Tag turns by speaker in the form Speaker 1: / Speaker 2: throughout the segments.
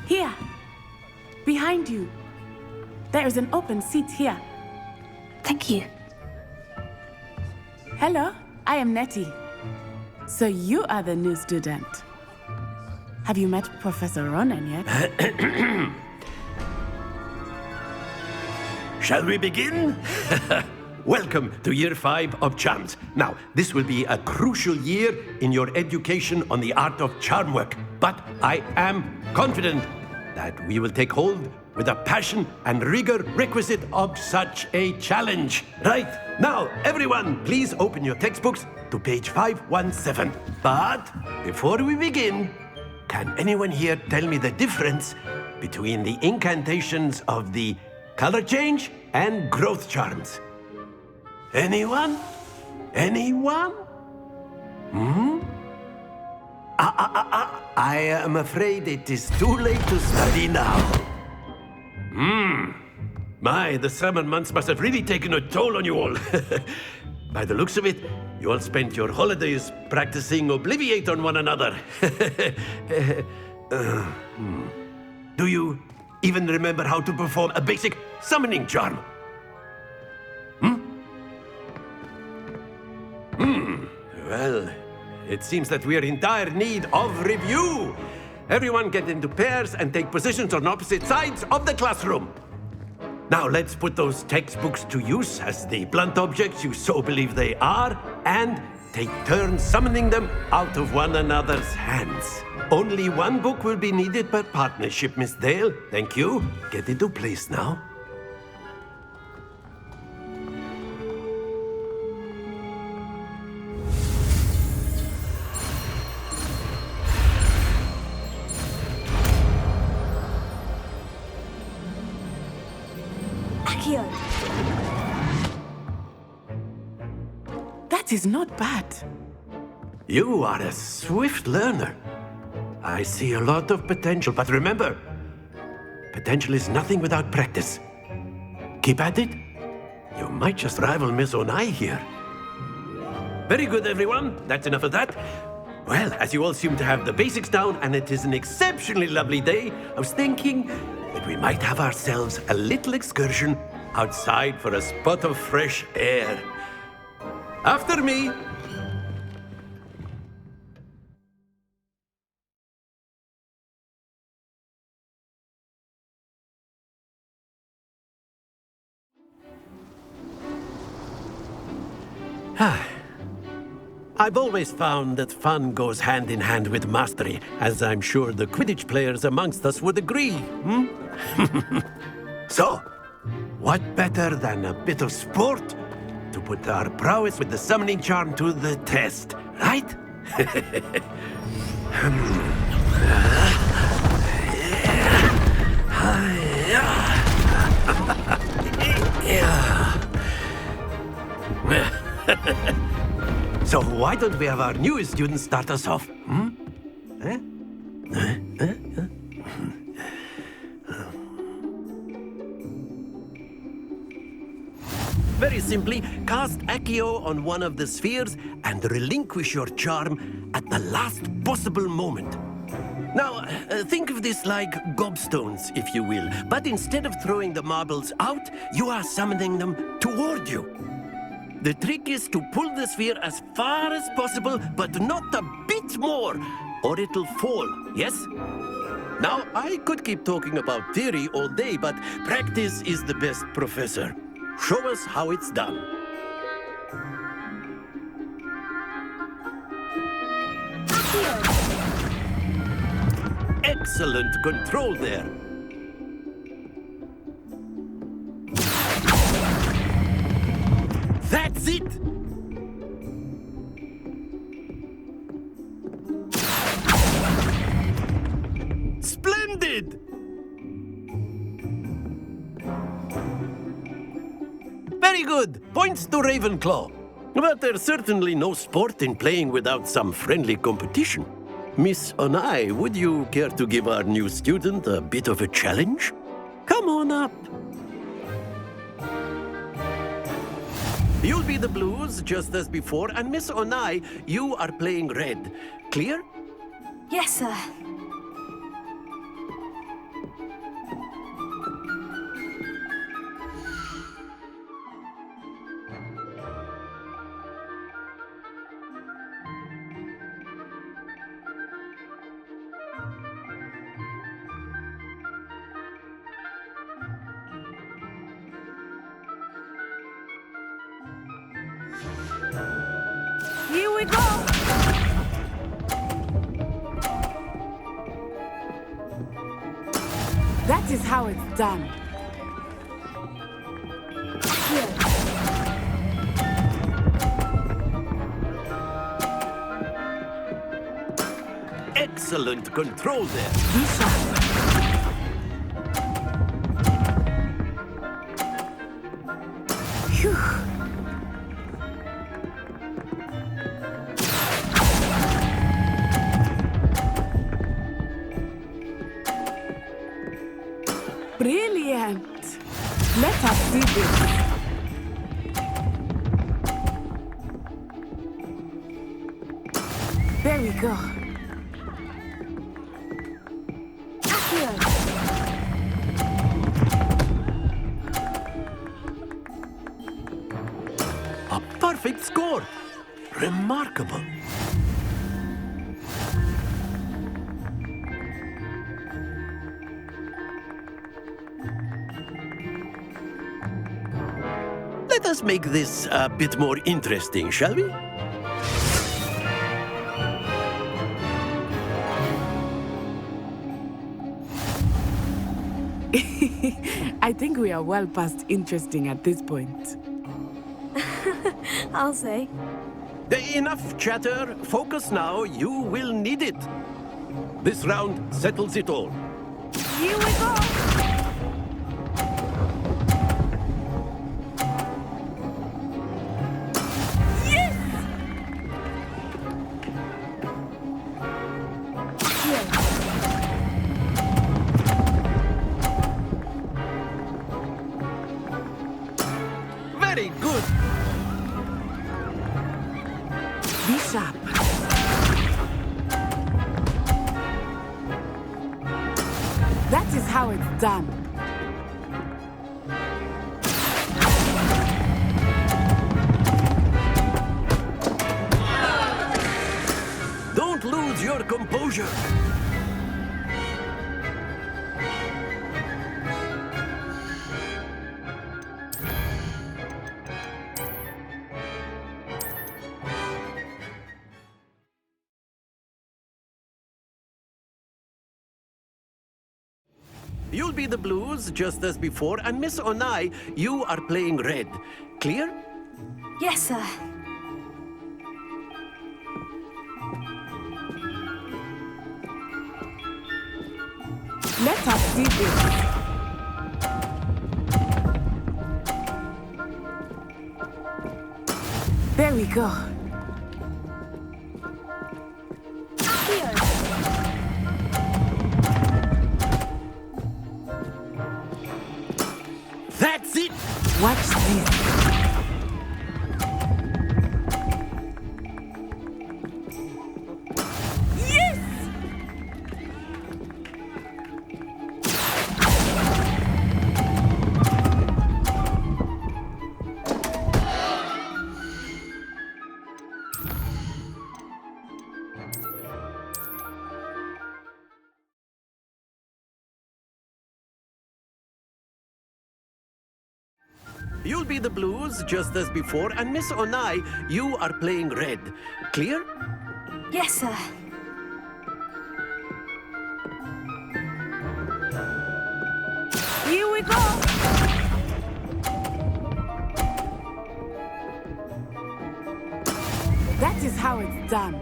Speaker 1: Here. Behind you. There is an open seat here.
Speaker 2: Thank you.
Speaker 1: Hello, I am Nettie. So you are the new student. Have you met Professor Ronan yet?
Speaker 3: Shall we begin? Welcome to Year 5 of Charms. Now, this will be a crucial year in your education on the art of charm work. But I am confident that we will take hold with the passion and rigor requisite of such a challenge. Right, now, everyone, please open your textbooks to page 517. But before we begin, can anyone here tell me the difference between the incantations of the color change and growth charms? Anyone? Anyone? I am afraid it is too late to study now. My, the summer months must have really taken a toll on you all. By the looks of it, you all spent your holidays practicing Obliviate on one another. Do you even remember how to perform a basic summoning charm? Well, it seems that we are in dire need of review. Everyone get into pairs and take positions on opposite sides of the classroom. Now let's put those textbooks to use as the blunt objects you so believe they are, and take turns summoning them out of one another's hands. Only one book will be needed per partnership, Miss Dale. Thank you. Get into place now.
Speaker 1: That is not bad.
Speaker 3: You are a swift learner. I see a lot of potential, but remember, potential is nothing without practice. Keep at it. You might just rival Miss Onai here. Very good, everyone. That's enough of that. Well, as you all seem to have the basics down, and it is an exceptionally lovely day, I was thinking that we might have ourselves a little excursion outside for a spot of fresh air. After me. I've always found that fun goes hand in hand with mastery, as I'm sure the Quidditch players amongst us would agree. So, what better than a bit of sport to put our prowess with the summoning charm to the test, right? So why don't we have our newest student start us off? Very simply, cast Accio on one of the spheres and relinquish your charm at the last possible moment. Now, think of this like gobstones, if you will, but instead of throwing the marbles out, you are summoning them toward you. The trick is to pull the sphere as far as possible, but not a bit more, or it'll fall, yes? Now, I could keep talking about theory all day, but practice is the best professor. Show us how it's done. Excellent control there. That's it! Splendid! Very good. Points to Ravenclaw. But there's certainly no sport in playing without some friendly competition. Miss Onai, would you care to give our new student a bit of a challenge? Come on up. You'll be the blues, just as before, and Miss Onai, you are playing red. Clear?
Speaker 2: Yes, sir.
Speaker 1: That is how it's done.
Speaker 3: Excellent control there.
Speaker 1: Be sharp. Phew. Brilliant. Let us see this. There we go.
Speaker 3: A perfect score. Remarkable. Let us make this a bit more interesting, shall we?
Speaker 1: I think we are well past interesting at this point.
Speaker 2: I'll say.
Speaker 3: Enough chatter. Focus now. You will need it. This round settles it all.
Speaker 1: Here we go!
Speaker 3: Very good.
Speaker 1: Be sharp. That is how it's done.
Speaker 3: Don't lose your composure. You'll be the blues, just as before, and Miss Onai, you are playing red. Clear?
Speaker 2: Yes, sir.
Speaker 1: Let us see this. There we go.
Speaker 3: That's it!
Speaker 1: Watch this. Yes!
Speaker 3: You'll be the blues, just as before, and Miss Onai, you are playing red. Clear?
Speaker 2: Yes, sir.
Speaker 1: Here we go! That is how it's done.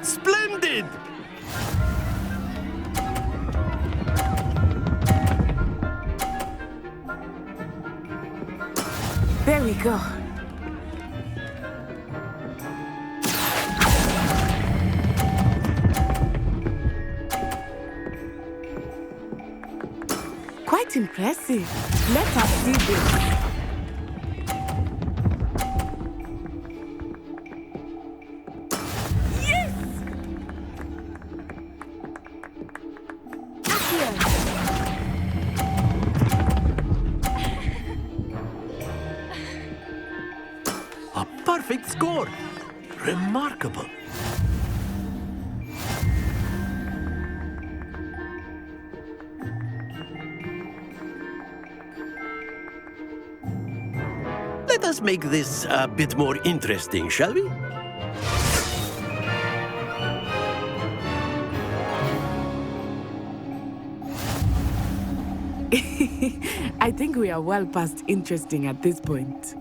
Speaker 3: Splendid!
Speaker 1: There we go. Quite impressive. Let us see this.
Speaker 3: A perfect score. Remarkable. Let us make this a bit more interesting, shall we?
Speaker 1: I think we are well past interesting at this point.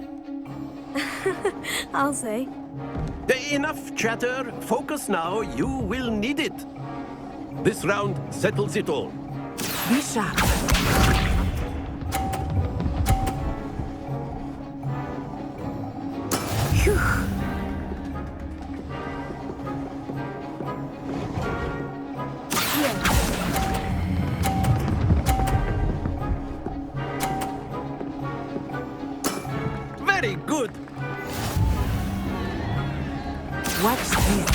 Speaker 2: I'll say.
Speaker 3: Enough chatter. Focus now. You will need it. This round settles it all.
Speaker 1: Be sharp. Phew.
Speaker 3: Very good.
Speaker 1: Watch this.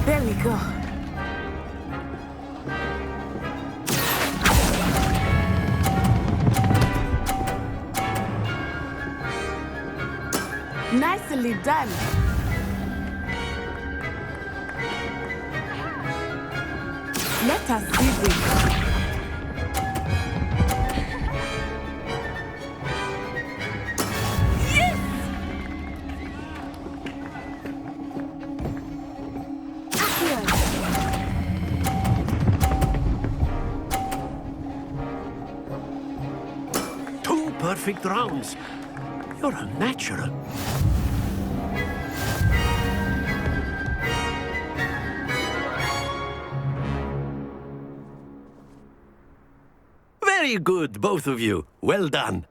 Speaker 1: There we go. Nicely done. Let us see this.
Speaker 3: Perfect rounds. You're a natural. Very good, both of you. Well done.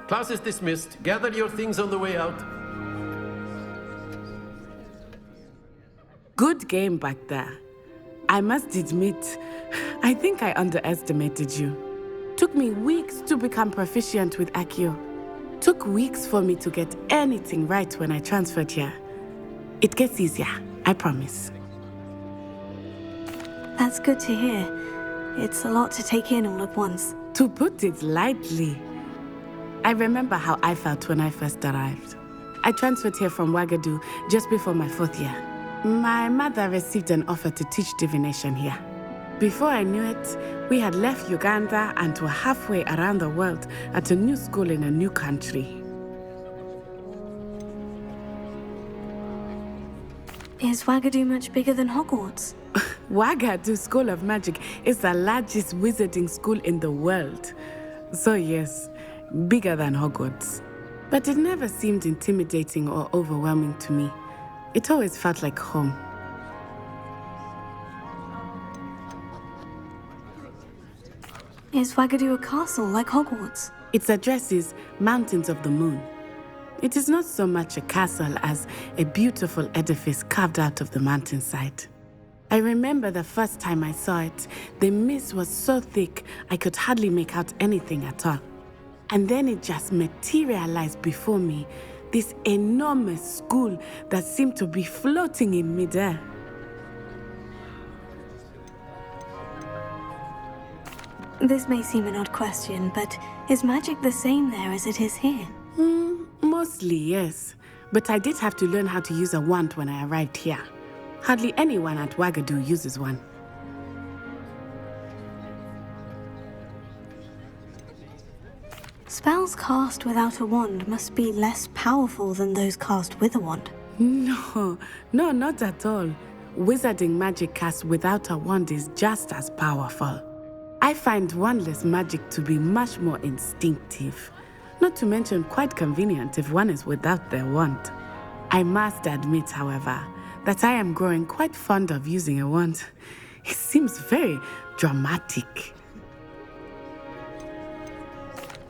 Speaker 3: Class is dismissed. Gather your things on the way out.
Speaker 1: Good game back there. I must admit, I think I underestimated you. Took me weeks to become proficient with Accio. Took weeks for me to get anything right when I transferred here. It gets easier, I promise.
Speaker 2: That's good to hear. It's a lot to take in all at once.
Speaker 1: To put it lightly, I remember how I felt when I first arrived. I transferred here from Ouagadougou just before my 4th year. My mother received an offer to teach divination here. Before I knew it, we had left Uganda and were halfway around the world at a new school in a new country.
Speaker 2: Is Ouagadougou much bigger than Hogwarts?
Speaker 1: Ouagadougou School of Magic is the largest wizarding school in the world. So yes, bigger than Hogwarts. But it never seemed intimidating or overwhelming to me. It always felt like home.
Speaker 2: Is Ouagadougou a castle like Hogwarts?
Speaker 1: Its address is Mountains of the Moon. It is not so much a castle as a beautiful edifice carved out of the mountainside. I remember the first time I saw it, the mist was so thick I could hardly make out anything at all. And then it just materialized before me, this enormous school that seemed to be floating in midair.
Speaker 2: This may seem an odd question, but is magic the same there as it is here?
Speaker 1: Mostly, yes. But I did have to learn how to use a wand when I arrived here. Hardly anyone at Ouagadougou uses one.
Speaker 2: Spells cast without a wand must be less powerful than those cast with a wand.
Speaker 1: No, not at all. Wizarding magic cast without a wand is just as powerful. I find wandless magic to be much more instinctive. Not to mention quite convenient if one is without their wand. I must admit, however, that I am growing quite fond of using a wand. It seems very dramatic.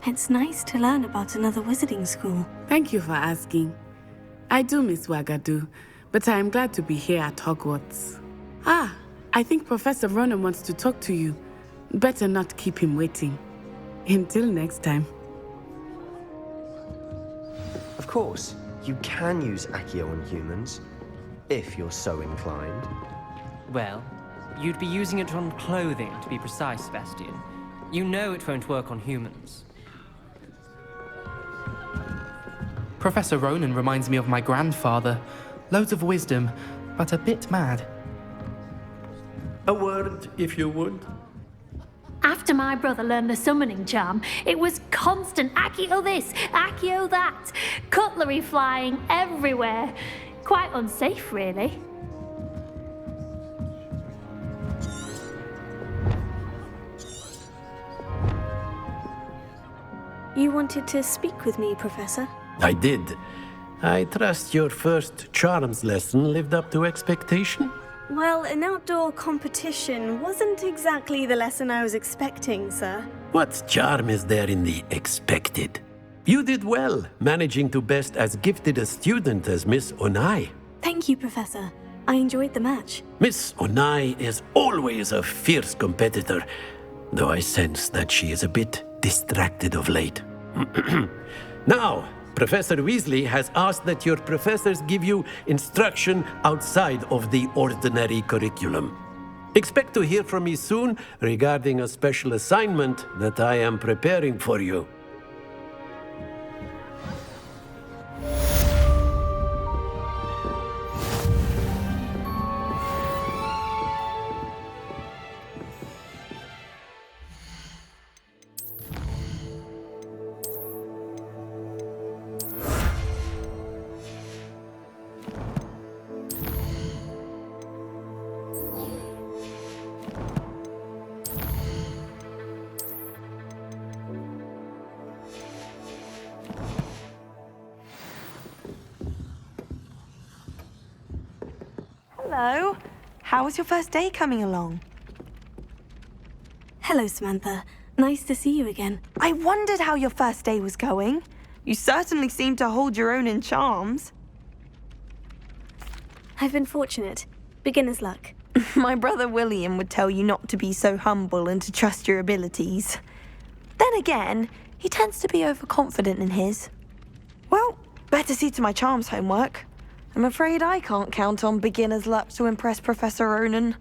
Speaker 2: It's nice to learn about another wizarding school.
Speaker 1: Thank you for asking. I do miss Ouagadougou, but I am glad to be here at Hogwarts. I think Professor Ronan wants to talk to you. Better not keep him waiting. Until next time.
Speaker 4: Of course, you can use Accio on humans, if you're so inclined.
Speaker 5: Well, you'd be using it on clothing, to be precise, Sebastian. You know it won't work on humans.
Speaker 6: Professor Ronan reminds me of my grandfather. Loads of wisdom, but a bit mad.
Speaker 3: A word, if you would.
Speaker 7: After my brother learned the summoning charm, it was constant Accio this, Accio that. Cutlery flying everywhere. Quite unsafe, really.
Speaker 2: You wanted to speak with me, Professor?
Speaker 3: I did. I trust your first charms lesson lived up to expectation?
Speaker 2: Well, an outdoor competition wasn't exactly the lesson I was expecting, sir.
Speaker 3: What charm is there in the expected? You did well, managing to best as gifted a student as Miss Onai.
Speaker 2: Thank you, Professor. I enjoyed the match.
Speaker 3: Miss Onai is always a fierce competitor, though I sense that she is a bit distracted of late. Now, Professor Weasley has asked that your professors give you instruction outside of the ordinary curriculum. Expect to hear from me soon regarding a special assignment that I am preparing for you.
Speaker 8: Hello. How was your first day coming along?
Speaker 2: Hello, Samantha. Nice to see you again.
Speaker 8: I wondered how your first day was going. You certainly seem to hold your own in charms.
Speaker 2: I've been fortunate. Beginner's luck.
Speaker 8: My brother William would tell you not to be so humble and to trust your abilities. Then again, he tends to be overconfident in his. Well, better see to my charms homework. I'm afraid I can't count on beginner's luck to impress Professor Ronan.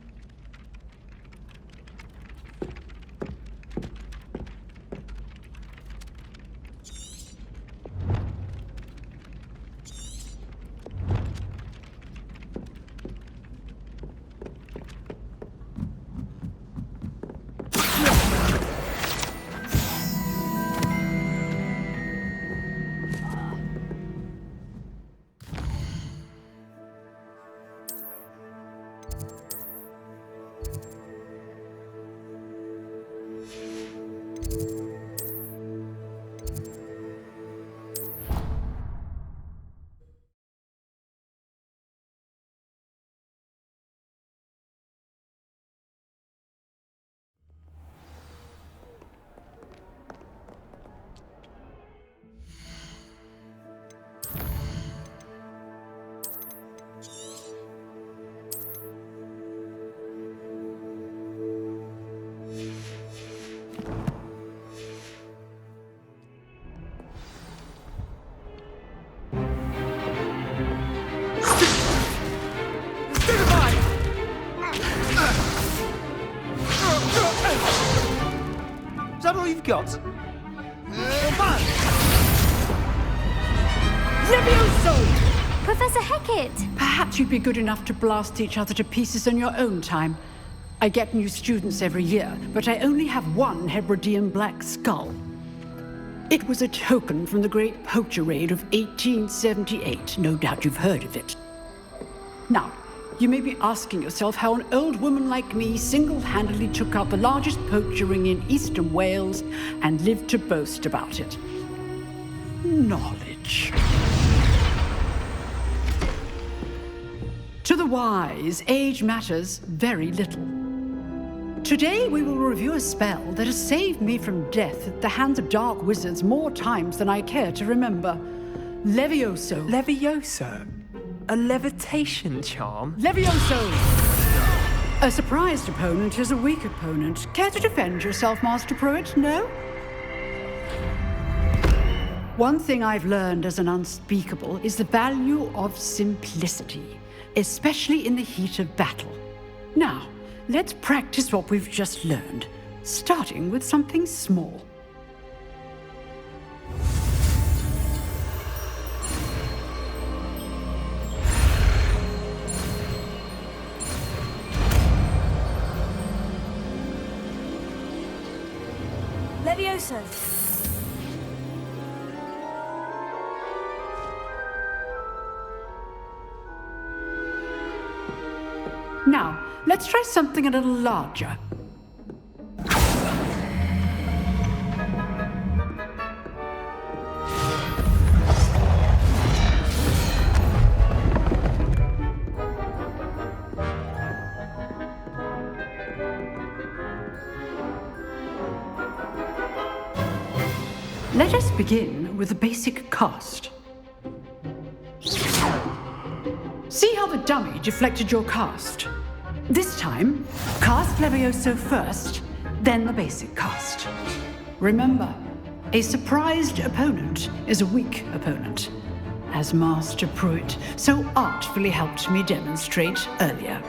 Speaker 9: Is that all you've got?
Speaker 7: Levioso! Professor Hecat!
Speaker 10: Perhaps you'd be good enough to blast each other to pieces in your own time. I get new students every year, but I only have one Hebridean black skull. It was a token from the Great Poacher Raid of 1878. No doubt you've heard of it. Now, you may be asking yourself how an old woman like me single-handedly took out the largest poacher ring in eastern Wales and lived to boast about it. Knowledge. To the wise, age matters very little. Today we will review a spell that has saved me from death at the hands of dark wizards more times than I care to remember. Levioso.
Speaker 6: Levioso? A levitation charm?
Speaker 10: Levioso! A surprised opponent is a weak opponent. Care to defend yourself, Master Pruitt? No? One thing I've learned as an unspeakable is the value of simplicity, especially in the heat of battle. Now, let's practice what we've just learned, starting with something small.
Speaker 2: Levioso!
Speaker 10: Now, let's try something a little larger. Let us begin with the basic cast. See how the dummy deflected your cast? This time, cast Levioso first, then the basic cast. Remember, a surprised opponent is a weak opponent, as Master Pruitt so artfully helped me demonstrate earlier.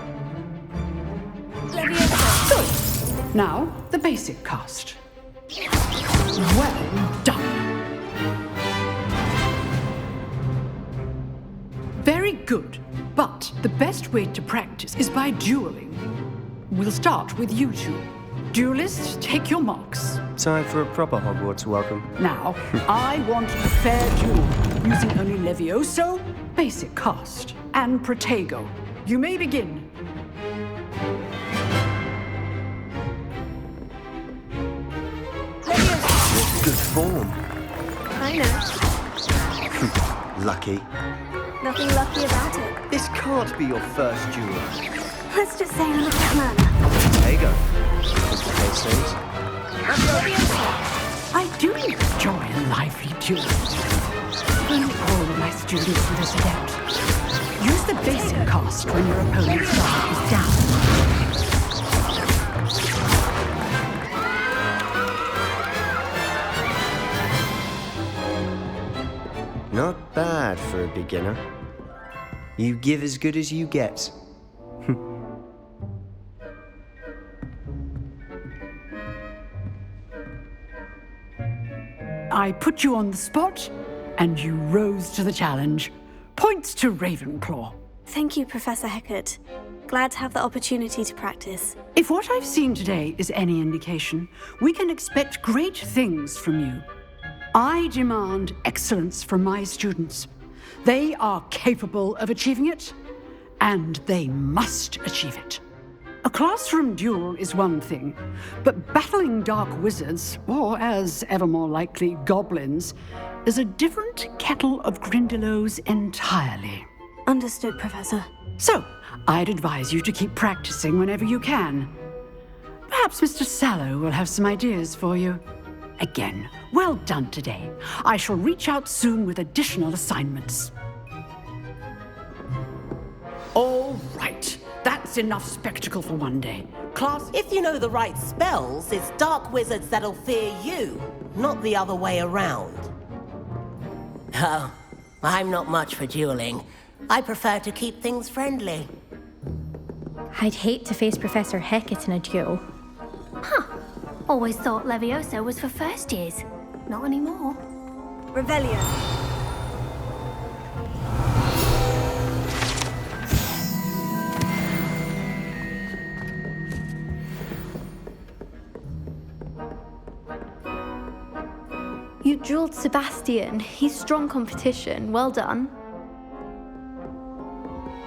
Speaker 2: Levioso!
Speaker 10: Good. Now, the basic cast. Well done. Very good, but the best way to practice is by dueling. We'll start with you two. Duelists, take your marks.
Speaker 4: Time for a proper Hogwarts welcome.
Speaker 10: Now, I want a fair duel, using only Levioso, basic cast, and Protego. You may begin.
Speaker 4: Good form.
Speaker 2: I know.
Speaker 4: Lucky.
Speaker 2: Nothing lucky about it.
Speaker 9: This can't be your first duel.
Speaker 2: Let's just say I'm a cat man.
Speaker 4: There you go. Those things.
Speaker 10: I do enjoy a lively duel. If only all of my students were this adept. Use the basic cast when your opponent's guard is down.
Speaker 4: Not bad for a beginner. You give as good as you get.
Speaker 10: I put you on the spot, and you rose to the challenge. Points to Ravenclaw.
Speaker 2: Thank you, Professor Hecat. Glad to have the opportunity to practice.
Speaker 10: If what I've seen today is any indication, we can expect great things from you. I demand excellence from my students. They are capable of achieving it, and they must achieve it. A classroom duel is one thing, but battling dark wizards, or as ever more likely, goblins, is a different kettle of Grindylows entirely.
Speaker 2: Understood, Professor.
Speaker 10: So, I'd advise you to keep practicing whenever you can. Perhaps Mr. Sallow will have some ideas for you. Again, well done today. I shall reach out soon with additional assignments. All right. That's enough spectacle for one day. Class...
Speaker 11: If you know the right spells, it's dark wizards that'll fear you, not the other way around. Oh, I'm not much for dueling. I prefer to keep things friendly.
Speaker 12: I'd hate to face Professor Hecat in a duel.
Speaker 7: Huh. Always thought Levioso was for first years. Not anymore.
Speaker 2: Revelio.
Speaker 12: You dueled Sebastian. He's strong competition. Well done.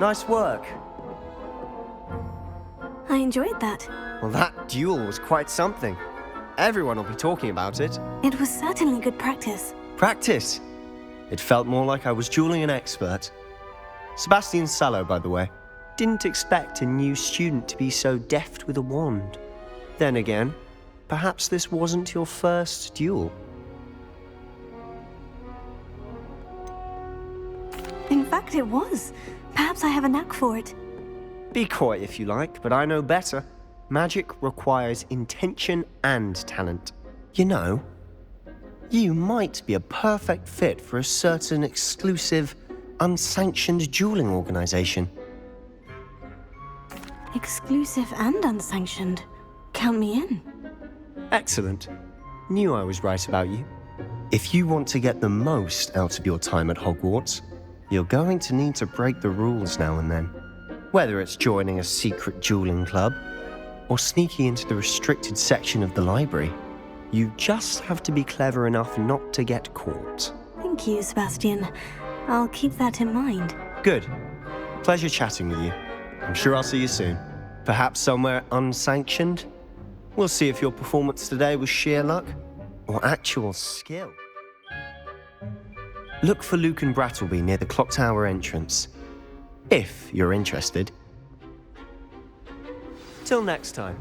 Speaker 4: Nice work.
Speaker 2: I enjoyed that.
Speaker 4: Well, that duel was quite something. Everyone will be talking about it.
Speaker 2: It was certainly good practice.
Speaker 4: Practice? It felt more like I was dueling an expert. Sebastian Sallow, by the way. Didn't expect a new student to be so deft with a wand. Then again, perhaps this wasn't your first duel.
Speaker 2: In fact, it was. Perhaps I have a knack for it.
Speaker 4: Be coy if you like, but I know better. Magic requires intention and talent. You know, you might be a perfect fit for a certain exclusive, unsanctioned dueling organization.
Speaker 2: Exclusive and unsanctioned. Count me in.
Speaker 4: Excellent. Knew I was right about you. If you want to get the most out of your time at Hogwarts, you're going to need to break the rules now and then. Whether it's joining a secret dueling club, or sneaking into the restricted section of the library. You just have to be clever enough not to get caught.
Speaker 2: Thank you, Sebastian. I'll keep that in mind.
Speaker 4: Good. Pleasure chatting with you. I'm sure I'll see you soon. Perhaps somewhere unsanctioned? We'll see if your performance today was sheer luck or actual skill. Look for Luke and Brattleby near the clock tower entrance, if you're interested. Till next time.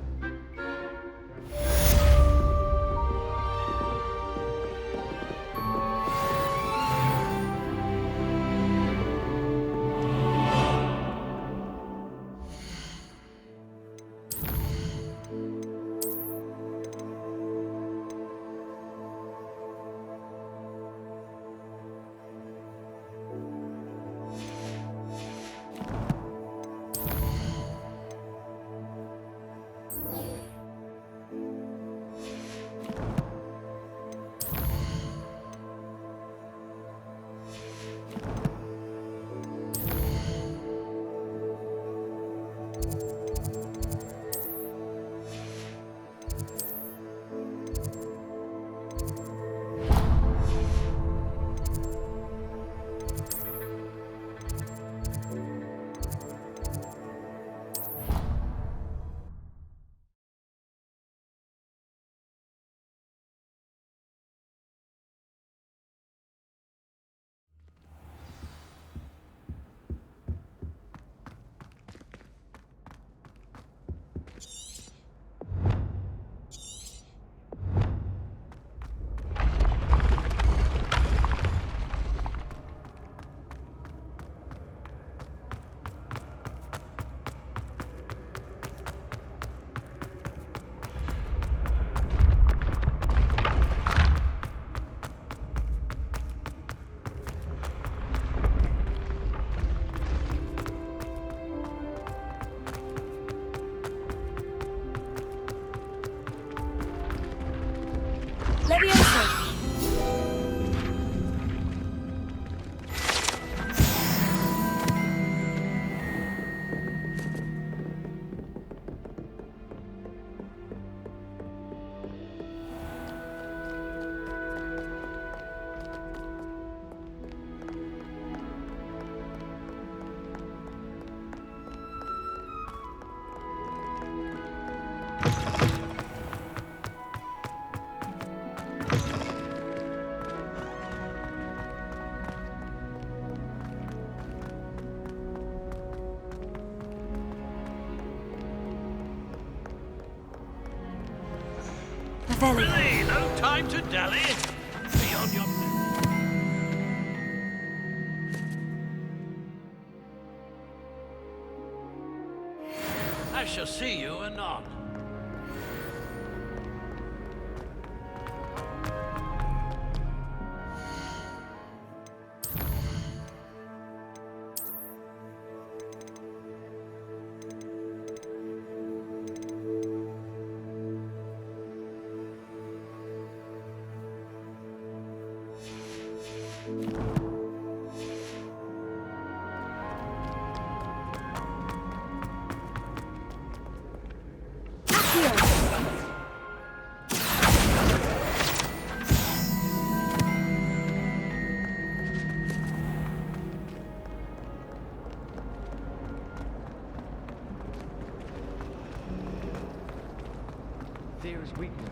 Speaker 3: Really, no time to dally. Be on your... I shall see you anon.
Speaker 5: Fear is weakness.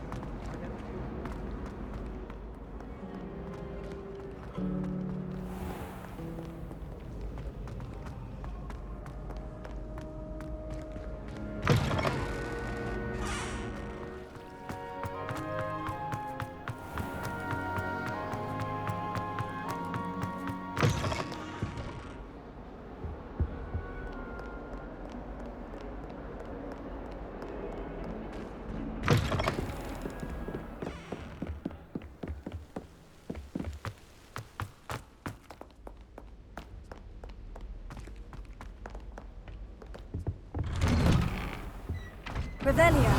Speaker 8: Revelia.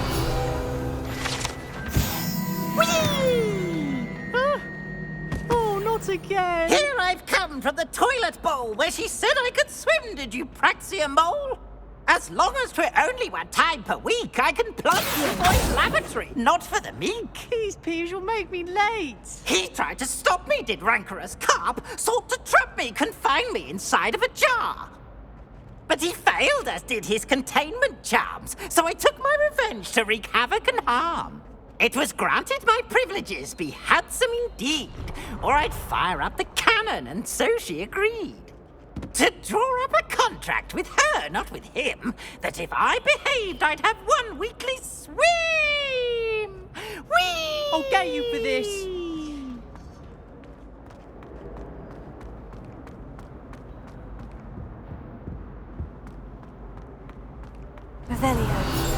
Speaker 13: Whee! Huh? Oh, not again!
Speaker 11: Here I've come from the toilet bowl where she said I could swim, did you Praxia mole?
Speaker 14: As long as we're only 1 time per week, I can plunge the boy's lavatory. Not for the meek.
Speaker 13: Please, Peeves, you'll make me late.
Speaker 14: He tried to stop me, did rancorous carp. Sought to trap me, confine me inside of a jar. But he failed, as did his containment charms. So I took my revenge to wreak havoc and harm. It was granted my privileges be handsome indeed, or I'd fire up the cannon, and so she agreed. To draw up a contract with her, not with him, that if I behaved, I'd have 1 weekly swim! Whee!
Speaker 13: I'll get you for this.
Speaker 2: Revelio.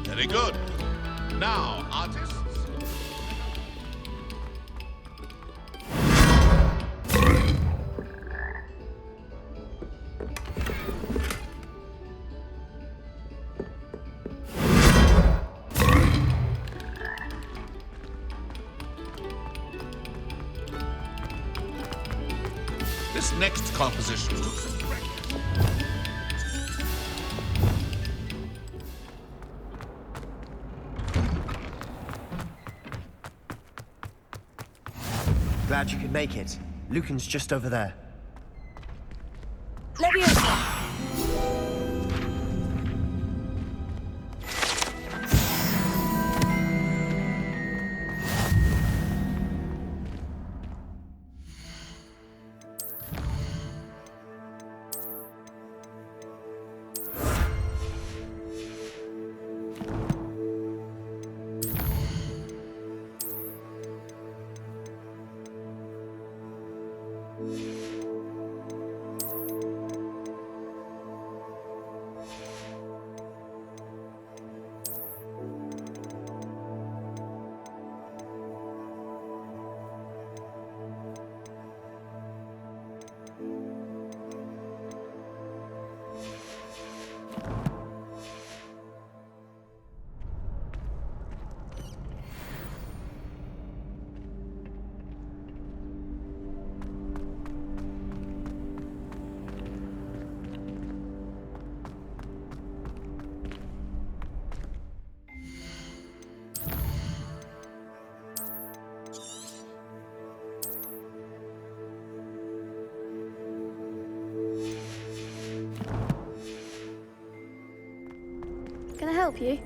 Speaker 15: Very good. Now, artists. This next composition looks attractive.
Speaker 4: Glad you could make it. Lucan's just over there.
Speaker 12: Can I help you?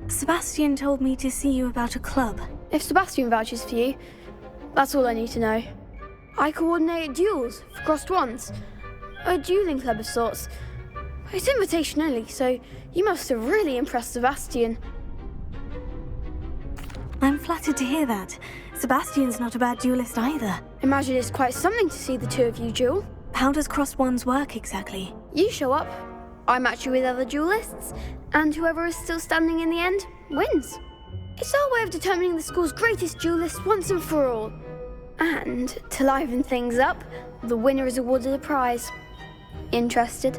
Speaker 2: Sebastian told me to see you about a club.
Speaker 12: If Sebastian vouches for you, that's all I need to know. I coordinate duels for crossed ones. A dueling club of sorts. It's invitation only, so you must have really impressed Sebastian.
Speaker 2: I'm flattered to hear that. Sebastian's not a bad duelist either.
Speaker 12: Imagine it's quite something to see the two of you duel.
Speaker 2: How does crossed ones work exactly?
Speaker 12: You show up, I match you with other duelists, and whoever is still standing in the end wins. It's our way of determining the school's greatest duelist once and for all. And to liven things up, the winner is awarded a prize. Interested?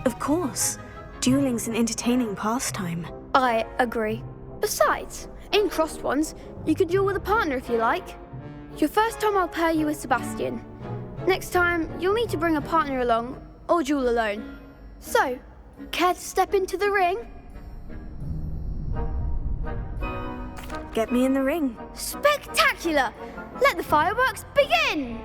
Speaker 2: Of course. Dueling's an entertaining pastime.
Speaker 12: I agree. Besides, in crossed ones, you could duel with a partner if you like. Your first time I'll pair you with Sebastian. Next time, you'll need to bring a partner along, or duel alone. So, care to step into the ring?
Speaker 2: Get me in the ring.
Speaker 12: Spectacular! Let the fireworks begin!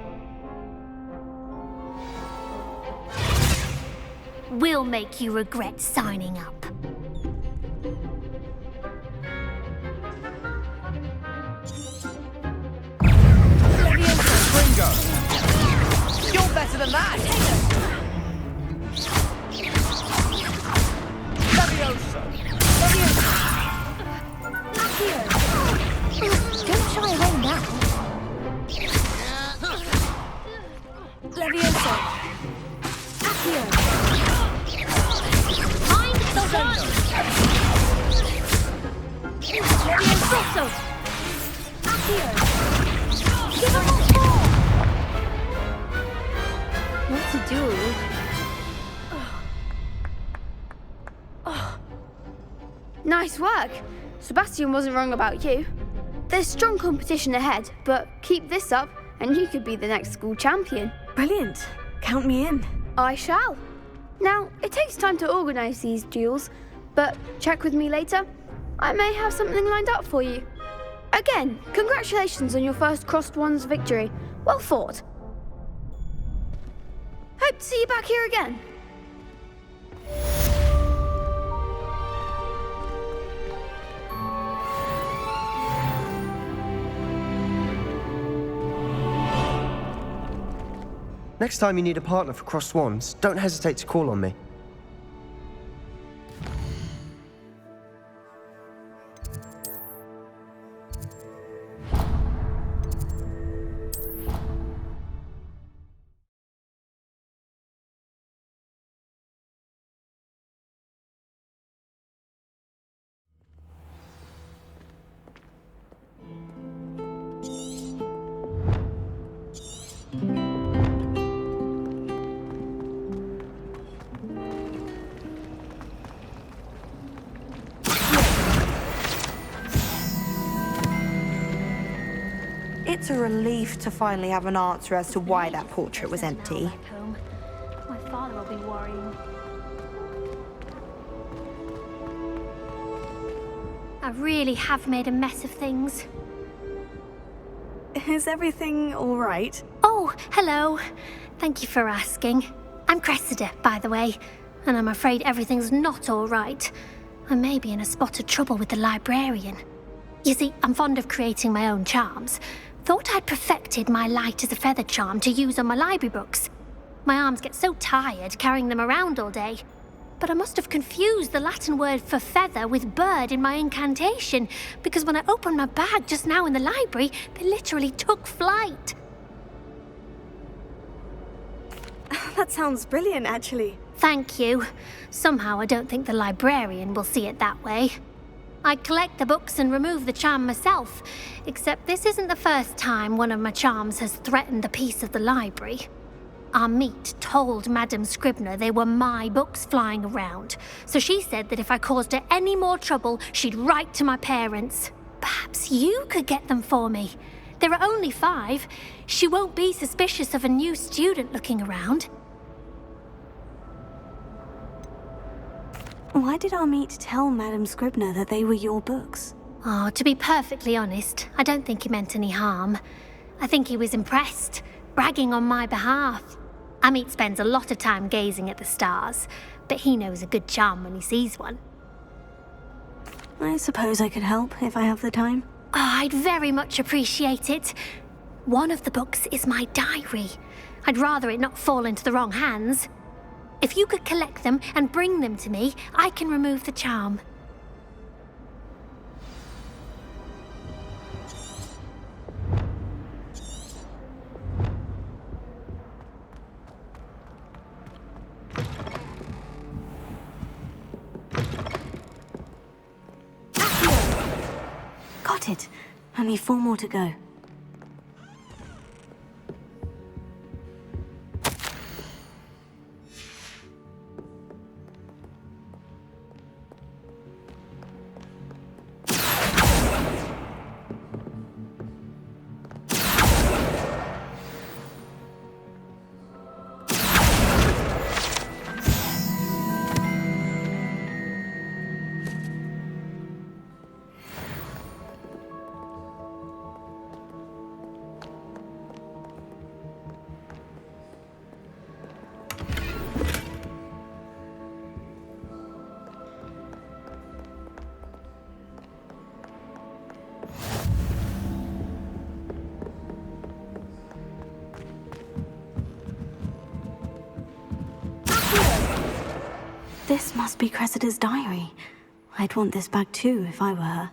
Speaker 7: We'll make you regret signing up.
Speaker 14: You're better than that!
Speaker 12: Levioso! Nice work. Sebastian wasn't wrong about you. There's strong competition ahead, but keep this up and you could be the next school champion.
Speaker 2: Brilliant. Count me in.
Speaker 12: I shall. Now, it takes time to organise these duels, but check with me later. I may have something lined up for you. Again, congratulations on your first Crossed Ones victory. Well fought. Hope to see you back here again.
Speaker 4: Next time you need a partner for Crossed Wands, don't hesitate to call on me.
Speaker 8: It's a relief to finally have an answer as to why that portrait was empty.
Speaker 7: Home. My father will be worrying. I really have made a mess of things.
Speaker 2: Is everything all right?
Speaker 7: Oh, hello. Thank you for asking. I'm Cressida, by the way, and I'm afraid everything's not all right. I may be in a spot of trouble with the librarian. You see, I'm fond of creating my own charms. Thought I'd perfected my light as a feather charm to use on my library books. My arms get so tired carrying them around all day. But I must have confused the Latin word for feather with bird in my incantation, because when I opened my bag just now in the library, they literally took flight.
Speaker 2: That sounds brilliant, actually.
Speaker 7: Thank you. Somehow I don't think the librarian will see it that way. I collect the books and remove the charm myself, except this isn't the first time one of my charms has threatened the peace of the library. Our meet told Madame Scribner they were my books flying around, so she said that if I caused her any more trouble, she'd write to my parents. Perhaps you could get them for me. There are only 5. She won't be suspicious of a new student looking around.
Speaker 2: Why did our meet tell Madame Scribner that they were your books?
Speaker 7: Oh, to be perfectly honest, I don't think he meant any harm. I think he was impressed, bragging on my behalf. Amit spends a lot of time gazing at the stars, but he knows a good charm when he sees one.
Speaker 2: I suppose I could help if I have the time.
Speaker 7: Oh, I'd very much appreciate it. One of the books is my diary. I'd rather it not fall into the wrong hands. If you could collect them and bring them to me, I can remove the charm.
Speaker 2: Got it. Only 4 more to go. This must be Cressida's diary. I'd want this back too if I were her.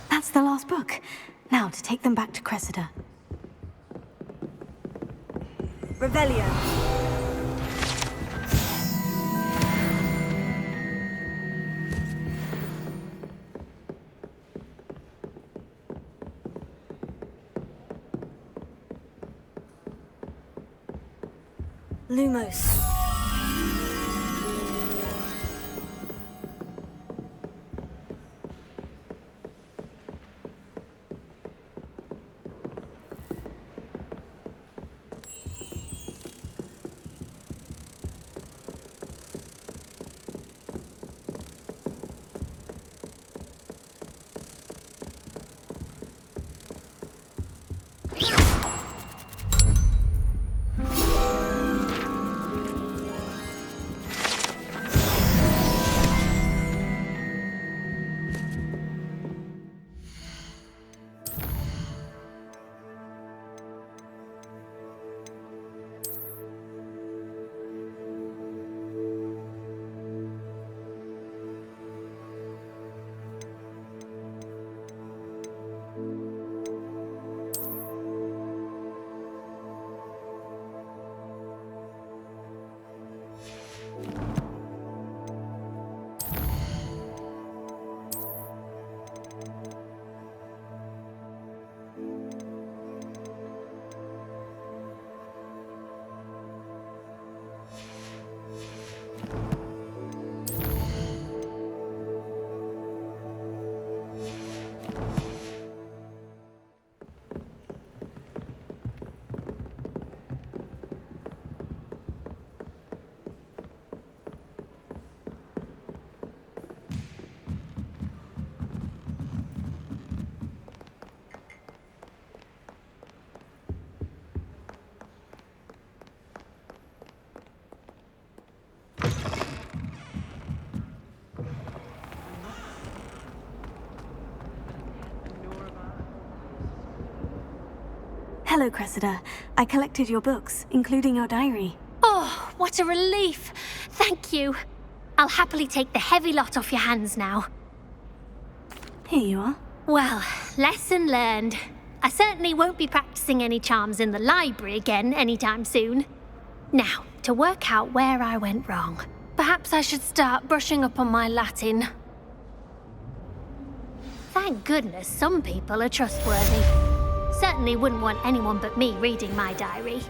Speaker 2: That's the last book. Now to take them back to Cressida.
Speaker 8: Revelio.
Speaker 2: Lumos. Hello, Cressida. I collected your books, including your diary.
Speaker 7: Oh, what a relief. Thank you. I'll happily take the heavy lot off your hands now.
Speaker 2: Here you are.
Speaker 7: Well, lesson learned. I certainly won't be practicing any charms in the library again anytime soon. Now, to work out where I went wrong. Perhaps I should start brushing up on my Latin. Thank goodness some people are trustworthy. Certainly wouldn't want anyone but me reading my diary.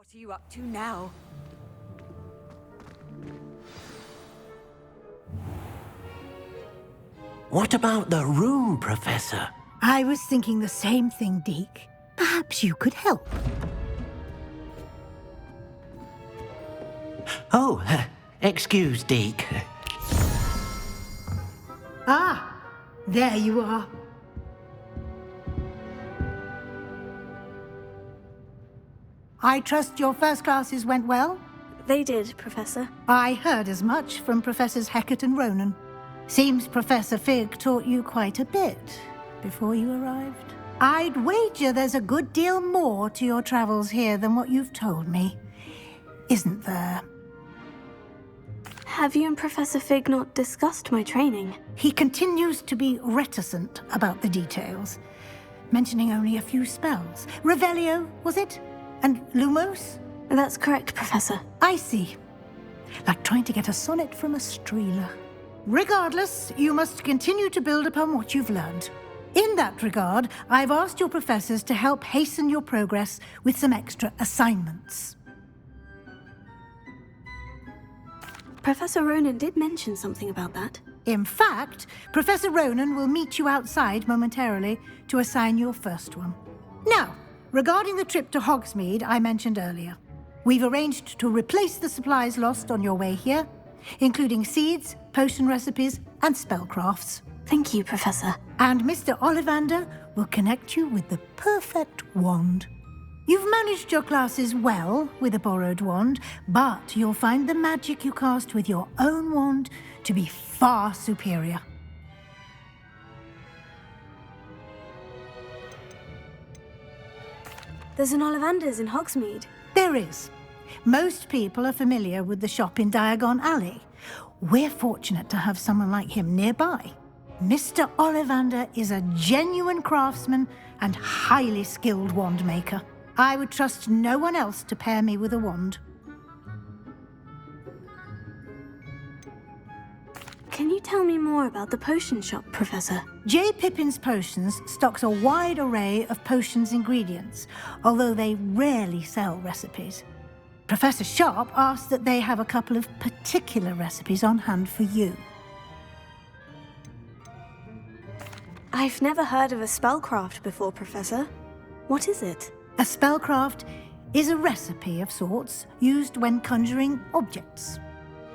Speaker 16: What are you up to now?
Speaker 3: What about the room, Professor?
Speaker 17: I was thinking the same thing, Deke. Perhaps you could help.
Speaker 3: Oh, excuse, Deke.
Speaker 17: Ah, there you are. I trust your first classes went well?
Speaker 2: They did, Professor.
Speaker 17: I heard as much from Professors Hecat and Ronan. Seems Professor Fig taught you quite a bit before you arrived. I'd wager there's a good deal more to your travels here than what you've told me. Isn't there?
Speaker 2: Have you and Professor Fig not discussed my training?
Speaker 17: He continues to be reticent about the details, mentioning only a few spells. Revelio, was it? And Lumos?
Speaker 2: That's correct, Professor.
Speaker 17: I see. Like trying to get a sonnet from a streeler. Regardless, you must continue to build upon what you've learned. In that regard, I've asked your professors to help hasten your progress with some extra assignments.
Speaker 2: Professor Ronan did mention something about that.
Speaker 17: In fact, Professor Ronan will meet you outside momentarily to assign your first one. Now, regarding the trip to Hogsmeade I mentioned earlier, we've arranged to replace the supplies lost on your way here, including seeds, potion recipes, and spellcrafts.
Speaker 2: Thank you, Professor.
Speaker 17: And Mr. Ollivander will connect you with the perfect wand. You've managed your classes well with a borrowed wand, but you'll find the magic you cast with your own wand to be far superior.
Speaker 2: There's an Ollivander's in Hogsmeade.
Speaker 17: There is. Most people are familiar with the shop in Diagon Alley. We're fortunate to have someone like him nearby. Mr. Ollivander is a genuine craftsman and highly skilled wand maker. I would trust no one else to pair me with a wand.
Speaker 2: Can you tell me more about the potion shop, Professor?
Speaker 17: J. Pippin's Potions stocks a wide array of potions ingredients, although they rarely sell recipes. Professor Sharp asked that they have a couple of particular recipes on hand for you.
Speaker 2: I've never heard of a spellcraft before, Professor. What is it?
Speaker 17: A spellcraft is a recipe of sorts used when conjuring objects.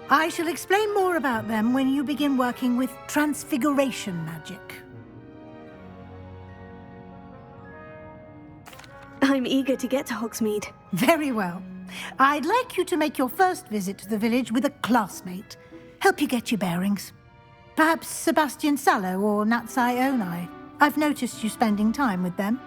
Speaker 17: I shall explain more about them when you begin working with transfiguration magic.
Speaker 2: I'm eager to get to Hogsmeade.
Speaker 17: Very well. I'd like you to make your first visit to the village with a classmate. Help you get your bearings. Perhaps Sebastian Sallow or Natsai Onai. I've noticed you spending time with them.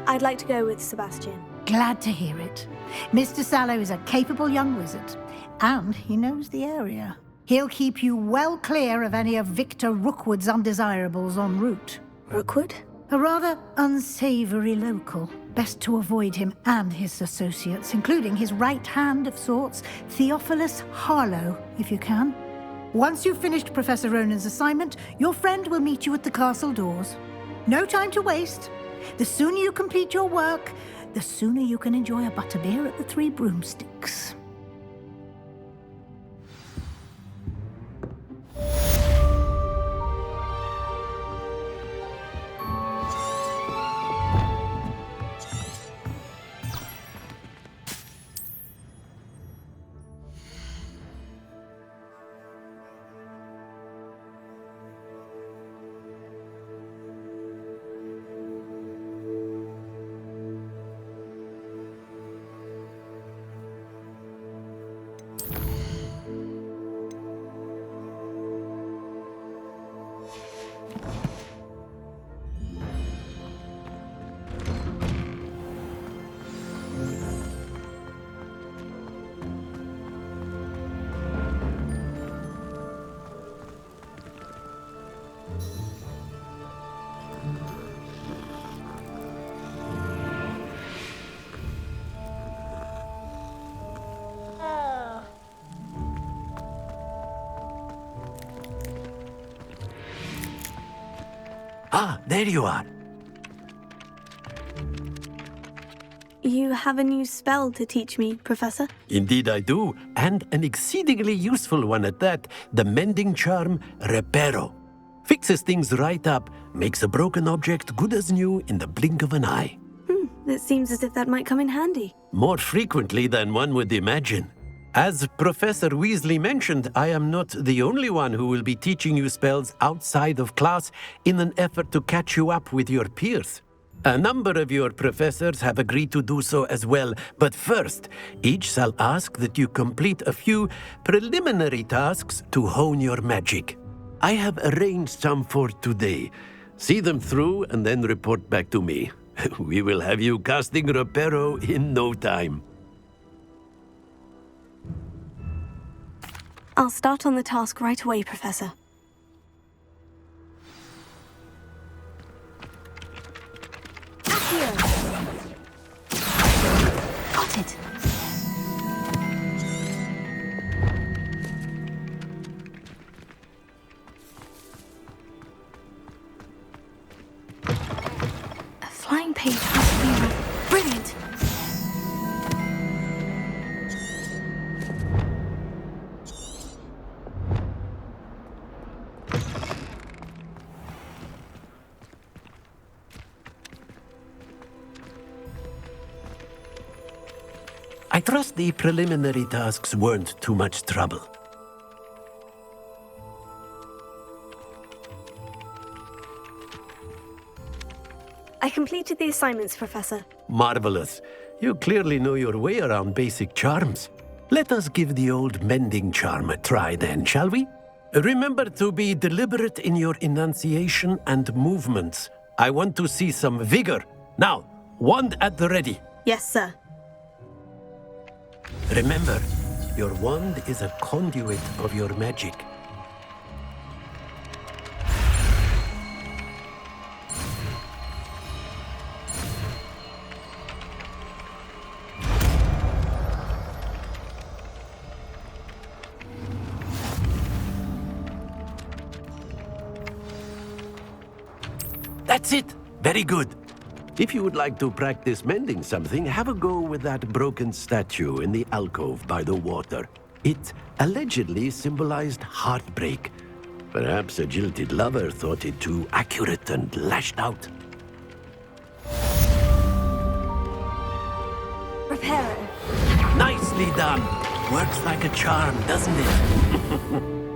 Speaker 2: I'd like to go with Sebastian.
Speaker 17: Glad to hear it. Mr. Sallow is a capable young wizard, and he knows the area. He'll keep you well clear of any of Victor Rookwood's undesirables en route.
Speaker 2: Rookwood?
Speaker 17: A rather unsavory local. Best to avoid him and his associates, including his right hand of sorts, Theophilus Harlow, if you can. Once you've finished Professor Ronan's assignment, your friend will meet you at the castle doors. No time to waste. The sooner you complete your work, the sooner you can enjoy a butterbeer at the Three Broomsticks.
Speaker 3: Ah, there you are.
Speaker 2: You have a new spell to teach me, Professor?
Speaker 3: Indeed I do, and an exceedingly useful one at that, the mending charm Reparo. Fixes things right up, makes a broken object good as new in the blink of an eye.
Speaker 2: It seems as if that might come in handy.
Speaker 3: More frequently than one would imagine. As Professor Weasley mentioned, I am not the only one who will be teaching you spells outside of class in an effort to catch you up with your peers. A number of your professors have agreed to do so as well, but first, each shall ask that you complete a few preliminary tasks to hone your magic. I have arranged some for today. See them through and then report back to me. We will have you casting Reparo in no time.
Speaker 2: I'll start on the task right away, Professor. Accio! Got it. A flying page has to be brilliant.
Speaker 3: I trust the preliminary tasks weren't too much trouble.
Speaker 2: I completed the assignments, Professor.
Speaker 3: Marvelous. You clearly know your way around basic charms. Let us give the old mending charm a try then, shall we? Remember to be deliberate in your enunciation and movements. I want to see some vigor. Now, wand at the ready.
Speaker 2: Yes, sir.
Speaker 3: Remember, your wand is a conduit of your magic. That's it! Very good. If you would like to practice mending something, have a go with that broken statue in the alcove by the water. It allegedly symbolized heartbreak. Perhaps a jilted lover thought it too accurate and lashed out.
Speaker 2: Reparo.
Speaker 3: Nicely done! Works like a charm, doesn't it?